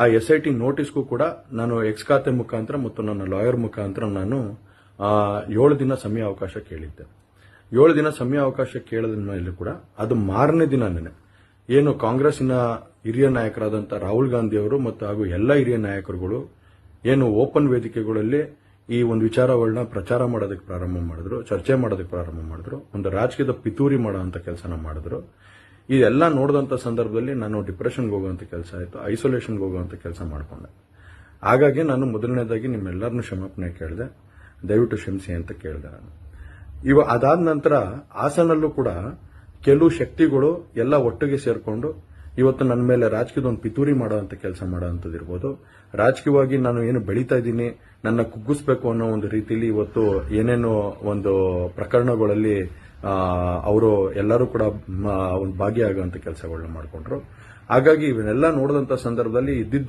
ಆ SIT ನೋಟಿಸ್ಗೂ ಕೂಡ ನಾನು ಎಕ್ಸ್ ಖಾತೆ ಮುಖಾಂತರ ಮತ್ತು ನನ್ನ ಲಾಯರ್ ಮುಖಾಂತರ ನಾನು 7 ದಿನ ಸಮಯ ಅವಕಾಶ ಕೇಳಿದ್ದೆ. 7 ದಿನ ಸಮಯ ಅವಕಾಶ ಕೇಳಿದ ಮೇಲೆ ಕೂಡ ಅದು ಮಾರನೇ ದಿನನೇ ಏನು ಕಾಂಗ್ರೆಸ್ಸಿನ ಹಿರಿಯ ನಾಯಕರಾದಂಥ ರಾಹುಲ್ ಗಾಂಧಿ ಅವರು ಮತ್ತು ಹಾಗೂ ಎಲ್ಲ ಹಿರಿಯ ನಾಯಕರುಗಳು ಏನು ಓಪನ್ ವೇದಿಕೆಗಳಲ್ಲಿ ಈ ಒಂದು ವಿಚಾರಗಳನ್ನ ಪ್ರಚಾರ ಮಾಡೋದಕ್ಕೆ ಪ್ರಾರಂಭ ಮಾಡಿದ್ರು, ಚರ್ಚೆ ಮಾಡೋದಕ್ಕೆ ಪ್ರಾರಂಭ ಮಾಡಿದ್ರು, ಒಂದು ರಾಜಕೀಯದ ಪಿತೂರಿ ಮಾಡುವಂತ ಕೆಲಸನ ಮಾಡಿದ್ರು. ಇದೆಲ್ಲ ನೋಡಿದಂತ ಸಂದರ್ಭದಲ್ಲಿ ನಾನು ಡಿಪ್ರೆಷನ್ಗೆ ಹೋಗುವಂತ ಕೆಲಸ ಆಯಿತು, ಐಸೋಲೇಷನ್ಗೆ ಹೋಗುವಂತ ಕೆಲಸ ಮಾಡಿಕೊಂಡೆ. ಹಾಗಾಗಿ ನಾನು ಮೊದಲನೇದಾಗಿ ನಿಮ್ಮೆಲ್ಲರನ್ನೂ ಕ್ಷಮಾಪಣೆ ಕೇಳಿದೆ, ದಯವಿಟ್ಟು ಕ್ಷಮಿಸಿ ಅಂತ ಕೇಳಿದೆ ನಾನು. ಅದಾದ ನಂತರ ಹಾಸನಲ್ಲೂ ಕೂಡ ಕೆಲವು ಶಕ್ತಿಗಳು ಎಲ್ಲ ಒಟ್ಟಿಗೆ ಸೇರ್ಕೊಂಡು ಇವತ್ತು ನನ್ನ ಮೇಲೆ ರಾಜಕೀಯದ ಒಂದು ಪಿತೂರಿ ಮಾಡುವಂತ ಕೆಲಸ ಮಾಡುವಂಥದ್ದಿರ್ಬೋದು, ರಾಜಕೀಯವಾಗಿ ನಾನು ಏನು ಬೆಳೀತಾ ಇದ್ದೀನಿ ನನ್ನ ಕುಗ್ಗಿಸ್ಬೇಕು ಅನ್ನೋ ಒಂದು ರೀತಿಯಲ್ಲಿ ಇವತ್ತು ಏನೇನೋ ಒಂದು ಪ್ರಕರಣಗಳಲ್ಲಿ ಅವರು ಎಲ್ಲರೂ ಕೂಡ ಒಂದು ಭಾಗಿಯಾಗುವಂತ ಕೆಲಸಗಳನ್ನ ಮಾಡಿಕೊಂಡ್ರು. ಹಾಗಾಗಿ ಇವನ್ನೆಲ್ಲ ನೋಡಿದಂತ ಸಂದರ್ಭದಲ್ಲಿ ಇದ್ದಿದ್ದು